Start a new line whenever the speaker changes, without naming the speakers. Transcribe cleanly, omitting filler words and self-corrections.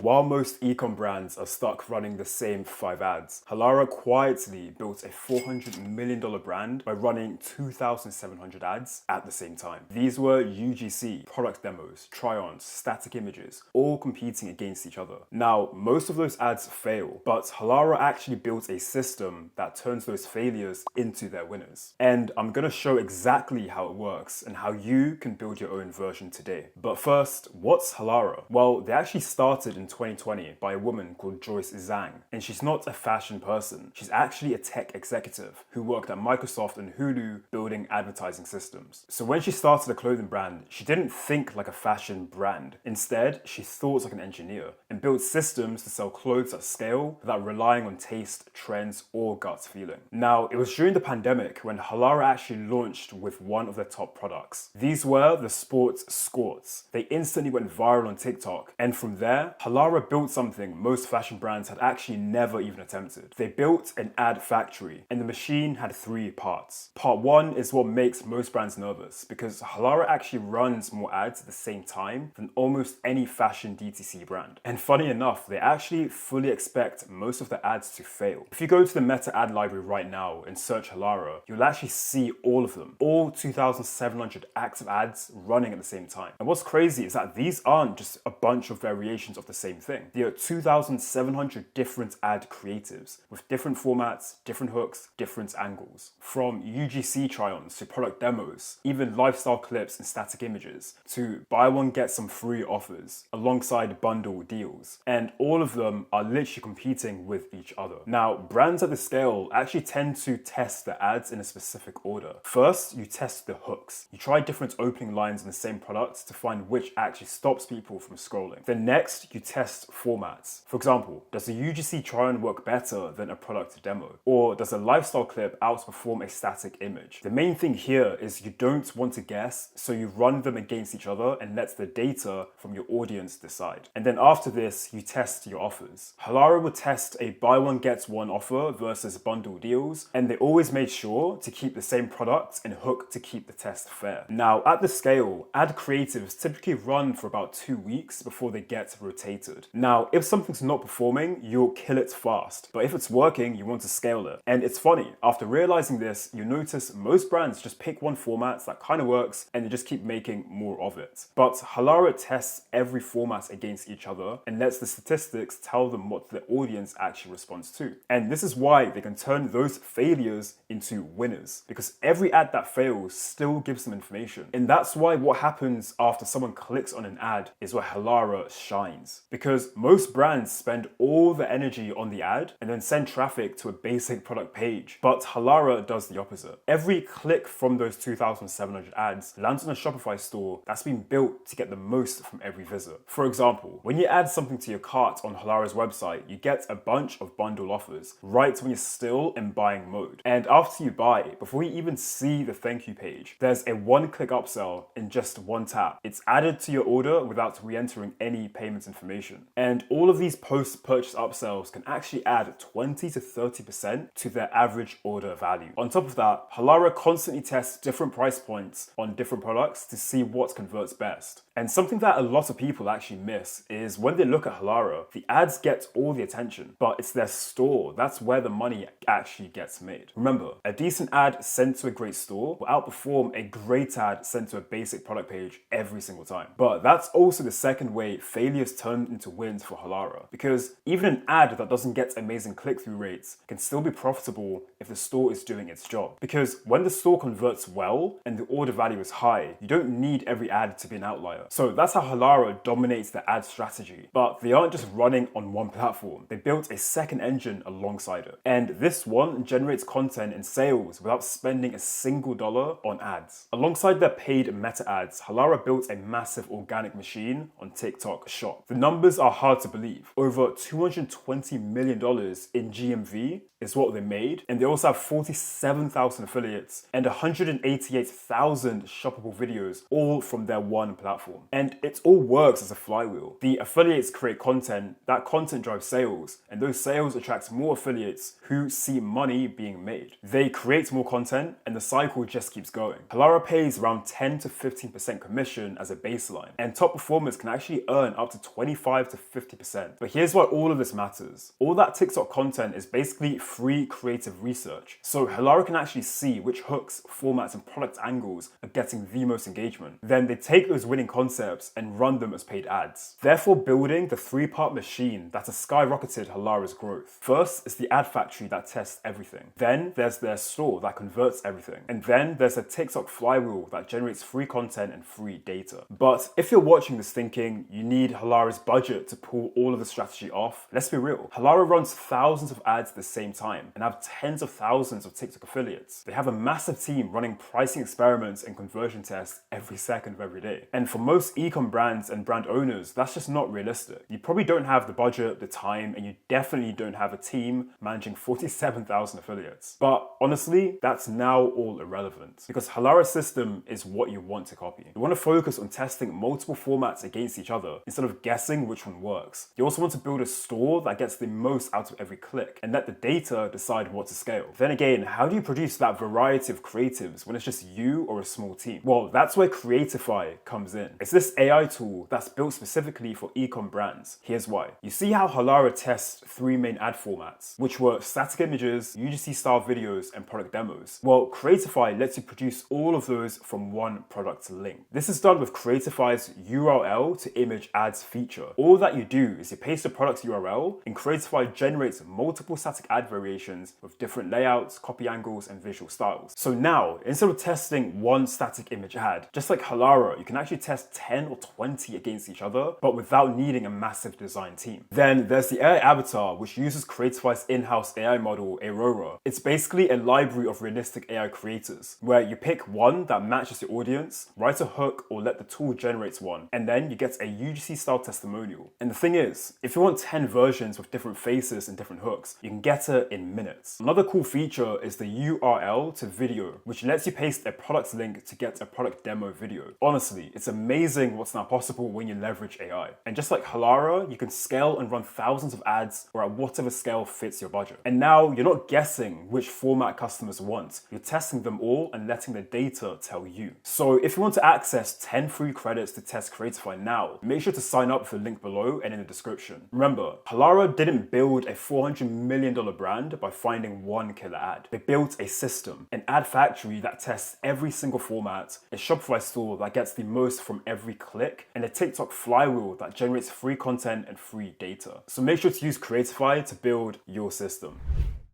While most ecom brands are stuck running the same 5 ads, Halara quietly built a $400 million brand by running 2,700 ads at the same time. These were UGC, product demos, try-ons, static images, all competing against each other. Now, most of those ads fail, but Halara actually built a system that turns those failures into their winners. And I'm gonna show exactly how it works and how you can build your own version today. But first, what's Halara? Well, they actually started in 2020 by a woman called Joyce Zhang, and she's not a fashion person. She's actually a tech executive who worked at Microsoft and Hulu building advertising systems. So when she started a clothing brand, she didn't think like a fashion brand. Instead, she thought like an engineer and built systems to sell clothes at scale without relying on taste, trends, or gut feeling. Now, it was during the pandemic when Halara actually launched with one of their top products. These were the sports skorts. They instantly went viral on TikTok, and from there, Halara built something most fashion brands had actually never even attempted. They built an ad factory, and the machine had 3 parts. Part 1 is what makes most brands nervous, because Halara actually runs more ads at the same time than almost any fashion DTC brand. And funny enough, they actually fully expect most of the ads to fail. If you go to the Meta ad library right now and search Halara, you'll actually see all of them, all 2,700 active ads running at the same time. And what's crazy is that these aren't just a bunch of variations of the same thing. There are 2,700 different ad creatives with different formats, different hooks, different angles. From UGC try-ons to product demos, even lifestyle clips and static images, to buy one get some free offers alongside bundle deals. And all of them are literally competing with each other. Now, brands at this scale actually tend to test the ads in a specific order. First, you test the hooks. You try different opening lines in the same product to find which actually stops people from scrolling. Then next, you test formats. For example, does a UGC try-on work better than a product demo? Or does a lifestyle clip outperform a static image? The main thing here is you don't want to guess, so you run them against each other and let the data from your audience decide. And then after this, you test your offers. Halara will test a buy one gets one offer versus bundle deals, and they always made sure to keep the same product and hook to keep the test fair. Now, at the scale, ad creatives typically run for about 2 weeks before they get rotated. Now, if something's not performing, you'll kill it fast. But if it's working, you want to scale it. And it's funny, after realizing this, you notice most brands just pick one format that kind of works and they just keep making more of it. But Halara tests every format against each other and lets the statistics tell them what the audience actually responds to. And this is why they can turn those failures into winners, because every ad that fails still gives them information. And that's why what happens after someone clicks on an ad is where Halara shines. Because most brands spend all the energy on the ad and then send traffic to a basic product page. But Halara does the opposite. Every click from those 2,700 ads lands on a Shopify store that's been built to get the most from every visit. For example, when you add something to your cart on Halara's website, you get a bunch of bundle offers right when you're still in buying mode. And after you buy, before you even see the thank you page, there's a one-click upsell in just one tap. It's added to your order without re-entering any payment information. And all of these post-purchase upsells can actually add 20 to 30% to their average order value. On top of that, Halara constantly tests different price points on different products to see what converts best. And something that a lot of people actually miss is when they look at Halara, the ads get all the attention, but it's their store. That's where the money actually gets made. Remember, a decent ad sent to a great store will outperform a great ad sent to a basic product page every single time. But that's also the second way failures turn into wins for Halara, because even an ad that doesn't get amazing click-through rates can still be profitable if the store is doing its job. Because when the store converts well and the order value is high, you don't need every ad to be an outlier. So that's how Halara dominates the ad strategy. But they aren't just running on one platform. They built a second engine alongside it. And this one generates content and sales without spending a single dollar on ads. Alongside their paid meta ads, Halara built a massive organic machine on TikTok Shop. The numbers are hard to believe. Over $220 million in GMV is what they made, and they also have 47,000 affiliates and 188,000 shoppable videos, all from their one platform. And it all works as a flywheel. The affiliates create content, that content drives sales, and those sales attract more affiliates who see money being made. They create more content, and the cycle just keeps going. Halara pays around 10 to 15% commission as a baseline, and top performers can actually earn up to 25 to 50%. But here's why all of this matters. All that TikTok content is basically free creative research. So Halara can actually see which hooks, formats, and product angles are getting the most engagement. Then they take those winning concepts and run them as paid ads, therefore building the three-part machine that has skyrocketed Halara's growth. First is the ad factory that tests everything. Then there's their store that converts everything. And then there's a TikTok flywheel that generates free content and free data. But if you're watching this thinking you need Halara's budget to pull all of the strategy off, let's be real. Halara runs thousands of ads at the same time and have tens of thousands of TikTok affiliates. They have a massive team running pricing experiments and conversion tests every second of every day. And for most e-com brands and brand owners, that's just not realistic. You probably don't have the budget, the time, and you definitely don't have a team managing 47,000 affiliates. But honestly, that's now all irrelevant because Halara's system is what you want to copy. You want to focus on testing multiple formats against each other instead of guessing which one works. You also want to build a store that gets the most out of every click and let the data decide what to scale. Then again, how do you produce that variety of creatives when it's just you or a small team? Well, that's where Creatify comes in. It's this AI tool that's built specifically for e-com brands. Here's why. You see how Halara tests three main ad formats, which were static images, UGC-style videos, and product demos. Well, Creatify lets you produce all of those from one product link. This is done with Creatify's URL to image ads feature. All that you do is you paste the product URL, and Creatify generates multiple static ad variations with different layouts, copy angles, and visual styles. So now, instead of testing one static image ad, just like Halara, you can actually test 10 or 20 against each other, but without needing a massive design team. Then there's the AI avatar, which uses Creatify's in-house AI model, Aurora. It's basically a library of realistic AI creators, where you pick one that matches your audience, write a hook, or let the tool generate one, and then you get a UGC-style testimonial. And the thing is, if you want 10 versions with different faces and different hooks, you can get it in minutes. Another cool feature is the URL to video, which lets you paste a product link to get a product demo video. Honestly, it's amazing what's now possible when you leverage AI. And just like Halara, you can scale and run thousands of ads or at whatever scale fits your budget. And now you're not guessing which format customers want. You're testing them all and letting the data tell you. So if you want to access 10 free credits to test Creatify now, make sure to sign up with the link below and in the description. Remember, Halara didn't build a $400 million brand by finding one killer ad. They built a system, an ad factory that tests every single format, a Shopify store that gets the most from every click, and a TikTok flywheel that generates free content and free data. So make sure to use Creatify to build your system.